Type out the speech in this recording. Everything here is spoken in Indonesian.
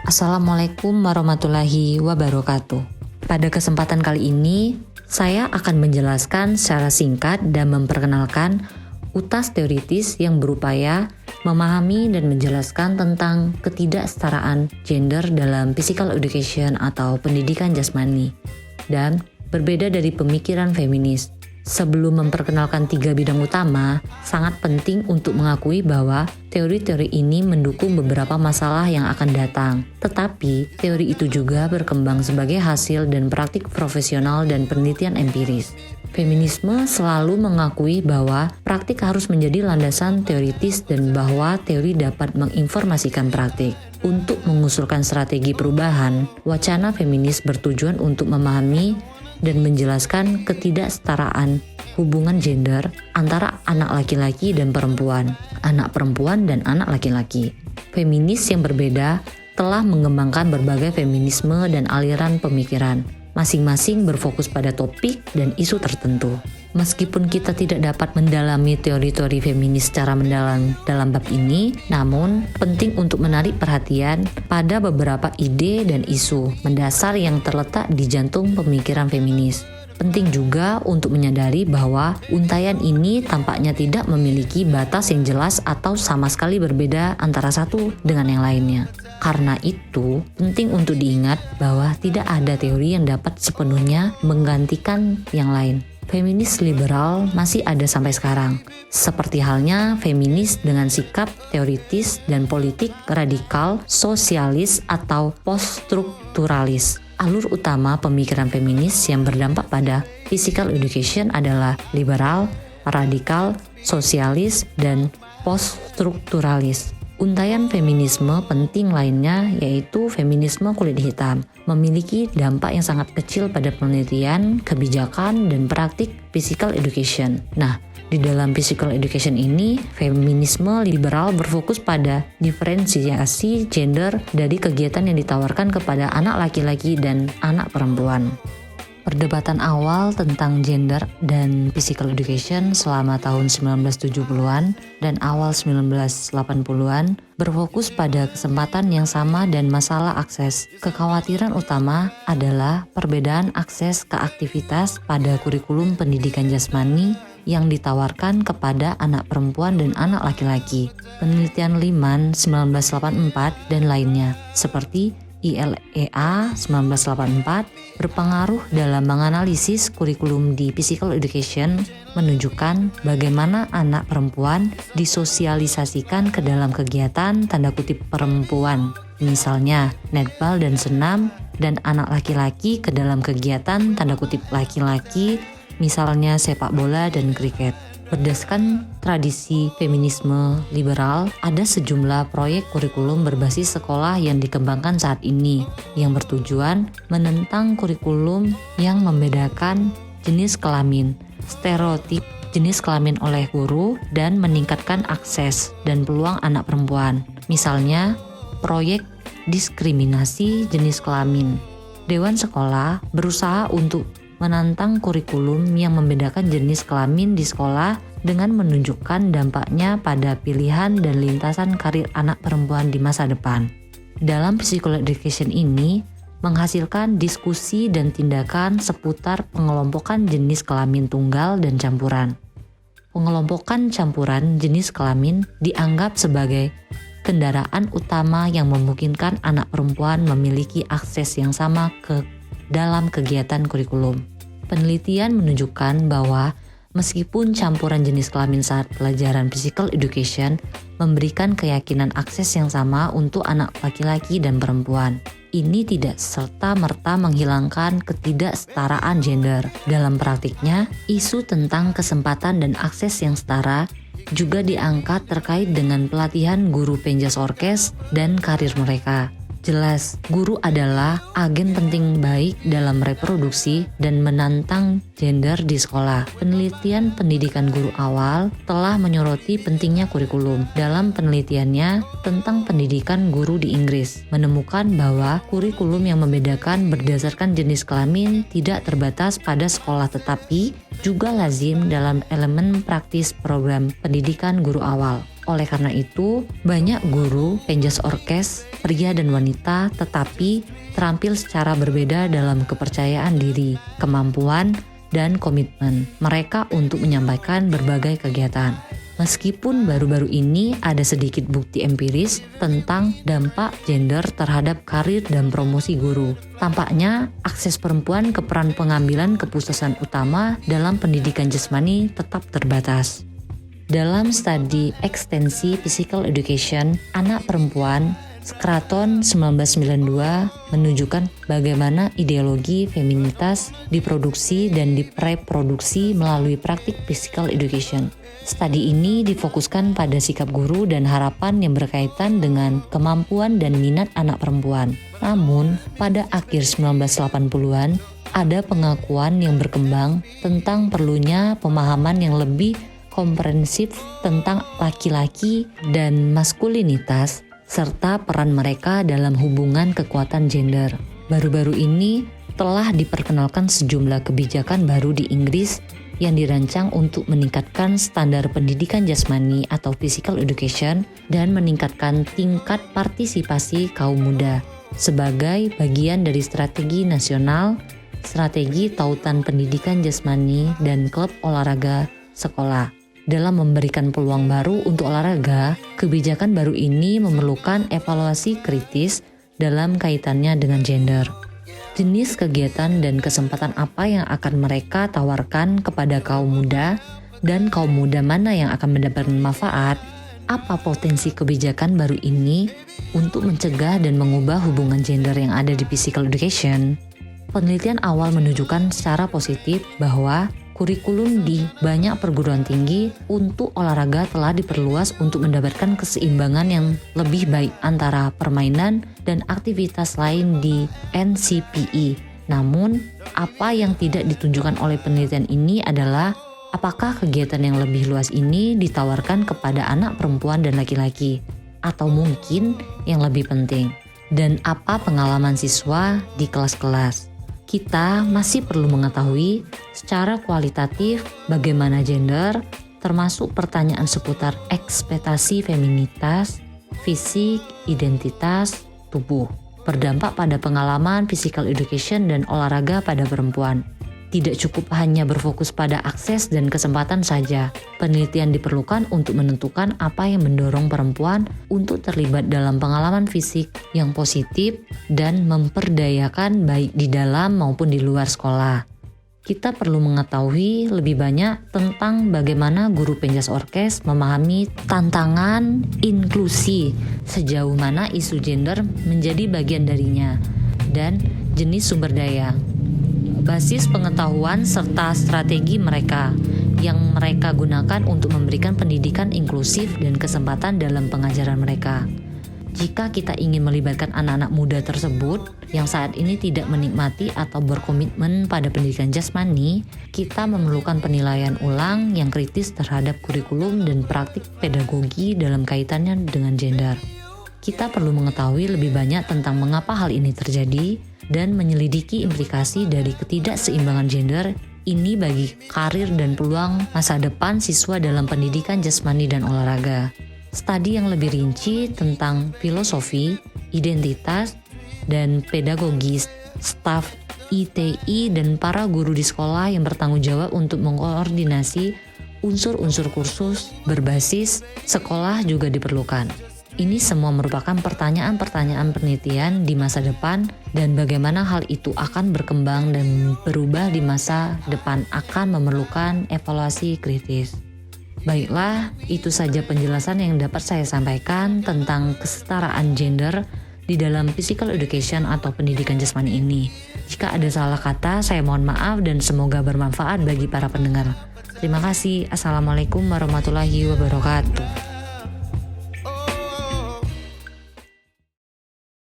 Assalamualaikum warahmatullahi wabarakatuh. Pada kesempatan kali ini, saya akan menjelaskan secara singkat dan memperkenalkan utas teoritis yang berupaya memahami dan menjelaskan tentang ketidaksetaraan gender dalam physical education atau pendidikan jasmani, dan berbeda dari pemikiran feminis. Sebelum memperkenalkan 3 bidang utama, sangat penting untuk mengakui bahwa teori-teori ini mendukung beberapa masalah yang akan datang. Tetapi, teori itu juga berkembang sebagai hasil dan praktik profesional dan penelitian empiris. Feminisme selalu mengakui bahwa praktik harus menjadi landasan teoritis dan bahwa teori dapat menginformasikan praktik. Untuk mengusulkan strategi perubahan, wacana feminis bertujuan untuk memahami dan menjelaskan ketidaksetaraan hubungan gender antara anak laki-laki dan perempuan, anak perempuan dan anak laki-laki. Feminis yang berbeda telah mengembangkan berbagai feminisme dan aliran pemikiran, masing-masing berfokus pada topik dan isu tertentu. Meskipun kita tidak dapat mendalami teori-teori feminis secara mendalam dalam bab ini, namun penting untuk menarik perhatian pada beberapa ide dan isu mendasar yang terletak di jantung pemikiran feminis. Penting juga untuk menyadari bahwa untaian ini tampaknya tidak memiliki batas yang jelas atau sama sekali berbeda antara satu dengan yang lainnya. Karena itu, penting untuk diingat bahwa tidak ada teori yang dapat sepenuhnya menggantikan yang lain. Feminis liberal masih ada sampai sekarang, seperti halnya feminis dengan sikap teoritis dan politik radikal, sosialis atau post-strukturalis. Alur utama pemikiran feminis yang berdampak pada physical education adalah liberal, radikal, sosialis, dan post-strukturalis. Untaian feminisme penting lainnya yaitu feminisme kulit hitam, memiliki dampak yang sangat kecil pada penelitian, kebijakan, dan praktik physical education. Nah, di dalam physical education ini, feminisme liberal berfokus pada diferensiasi gender dari kegiatan yang ditawarkan kepada anak laki-laki dan anak perempuan. Perdebatan awal tentang gender dan physical education selama tahun 1970-an dan awal 1980-an berfokus pada kesempatan yang sama dan masalah akses. Kekhawatiran utama adalah perbedaan akses ke aktivitas pada kurikulum pendidikan jasmani yang ditawarkan kepada anak perempuan dan anak laki-laki. Penelitian Liman 1984 dan lainnya, seperti ILEA 1984 berpengaruh dalam menganalisis kurikulum di physical education menunjukkan bagaimana anak perempuan disosialisasikan ke dalam kegiatan tanda kutip perempuan, misalnya netball dan senam, dan anak laki-laki ke dalam kegiatan tanda kutip laki-laki, misalnya sepak bola dan kriket. Berdasarkan tradisi feminisme liberal, ada sejumlah proyek kurikulum berbasis sekolah yang dikembangkan saat ini, yang bertujuan menentang kurikulum yang membedakan jenis kelamin, stereotip jenis kelamin oleh guru, dan meningkatkan akses dan peluang anak perempuan. Misalnya, proyek diskriminasi jenis kelamin. Dewan sekolah berusaha untuk menantang kurikulum yang membedakan jenis kelamin di sekolah dengan menunjukkan dampaknya pada pilihan dan lintasan karir anak perempuan di masa depan. Dalam physical education ini, menghasilkan diskusi dan tindakan seputar pengelompokan jenis kelamin tunggal dan campuran. Pengelompokan campuran jenis kelamin dianggap sebagai kendaraan utama yang memungkinkan anak perempuan memiliki akses yang sama ke dalam kegiatan kurikulum. Penelitian menunjukkan bahwa meskipun campuran jenis kelamin saat pelajaran physical education memberikan keyakinan akses yang sama untuk anak laki-laki dan perempuan, ini tidak serta-merta menghilangkan ketidaksetaraan gender. Dalam praktiknya, isu tentang kesempatan dan akses yang setara juga diangkat terkait dengan pelatihan guru penjas orkes dan karir mereka. Jelas, guru adalah agen penting baik dalam reproduksi dan menantang gender di sekolah. Penelitian pendidikan guru awal telah menyoroti pentingnya kurikulum. Dalam penelitiannya tentang pendidikan guru di Inggris, menemukan bahwa kurikulum yang membedakan berdasarkan jenis kelamin tidak terbatas pada sekolah tetapi juga lazim dalam elemen praktis program pendidikan guru awal. Oleh karena itu, banyak guru penjas orkes, pria dan wanita, tetapi terampil secara berbeda dalam kepercayaan diri, kemampuan, dan komitmen mereka untuk menyampaikan berbagai kegiatan. Meskipun baru-baru ini ada sedikit bukti empiris tentang dampak gender terhadap karir dan promosi guru. Tampaknya akses perempuan ke peran pengambilan keputusan utama dalam pendidikan jasmani tetap terbatas. Dalam studi ekstensi Physical Education anak perempuan, Scranton 1992 menunjukkan bagaimana ideologi feminitas diproduksi dan direproduksi melalui praktik physical education. Studi ini difokuskan pada sikap guru dan harapan yang berkaitan dengan kemampuan dan minat anak perempuan. Namun, pada akhir 1980-an, ada pengakuan yang berkembang tentang perlunya pemahaman yang lebih komprehensif tentang laki-laki dan maskulinitas serta peran mereka dalam hubungan kekuatan gender. Baru-baru ini telah diperkenalkan sejumlah kebijakan baru di Inggris yang dirancang untuk meningkatkan standar pendidikan jasmani atau physical education dan meningkatkan tingkat partisipasi kaum muda sebagai bagian dari strategi nasional, strategi tautan pendidikan jasmani dan klub olahraga sekolah. Dalam memberikan peluang baru untuk olahraga, kebijakan baru ini memerlukan evaluasi kritis dalam kaitannya dengan gender. Jenis kegiatan dan kesempatan apa yang akan mereka tawarkan kepada kaum muda dan kaum muda mana yang akan mendapatkan manfaat? Apa potensi kebijakan baru ini untuk mencegah dan mengubah hubungan gender yang ada di physical education? Penelitian awal menunjukkan secara positif bahwa kurikulum di banyak perguruan tinggi untuk olahraga telah diperluas untuk mendapatkan keseimbangan yang lebih baik antara permainan dan aktivitas lain di NCPE. Namun, apa yang tidak ditunjukkan oleh penelitian ini adalah apakah kegiatan yang lebih luas ini ditawarkan kepada anak perempuan dan laki-laki, atau mungkin yang lebih penting, dan apa pengalaman siswa di kelas-kelas. Kita masih perlu mengetahui secara kualitatif bagaimana gender, termasuk pertanyaan seputar ekspektasi feminitas, fisik, identitas, tubuh, berdampak pada pengalaman physical education dan olahraga pada perempuan. Tidak cukup hanya berfokus pada akses dan kesempatan saja. Penelitian diperlukan untuk menentukan apa yang mendorong perempuan untuk terlibat dalam pengalaman fisik yang positif dan memperdayakan baik di dalam maupun di luar sekolah. Kita perlu mengetahui lebih banyak tentang bagaimana guru penjas orkes memahami tantangan inklusi, sejauh mana isu gender menjadi bagian darinya, dan jenis sumber daya, basis pengetahuan serta strategi mereka yang mereka gunakan untuk memberikan pendidikan inklusif dan kesempatan dalam pengajaran mereka. Jika kita ingin melibatkan anak-anak muda tersebut yang saat ini tidak menikmati atau berkomitmen pada pendidikan jasmani, kita memerlukan penilaian ulang yang kritis terhadap kurikulum dan praktik pedagogi dalam kaitannya dengan gender. Kita perlu mengetahui lebih banyak tentang mengapa hal ini terjadi dan menyelidiki implikasi dari ketidakseimbangan gender ini bagi karir dan peluang masa depan siswa dalam pendidikan jasmani dan olahraga. Studi yang lebih rinci tentang filosofi, identitas, dan pedagogi staf ITI dan para guru di sekolah yang bertanggung jawab untuk mengkoordinasi unsur-unsur kursus berbasis sekolah juga diperlukan. Ini semua merupakan pertanyaan-pertanyaan penelitian di masa depan dan bagaimana hal itu akan berkembang dan berubah di masa depan akan memerlukan evaluasi kritis. Baiklah, itu saja penjelasan yang dapat saya sampaikan tentang kesetaraan gender di dalam physical education atau pendidikan jasmani ini. Jika ada salah kata, saya mohon maaf dan semoga bermanfaat bagi para pendengar. Terima kasih. Assalamualaikum warahmatullahi wabarakatuh.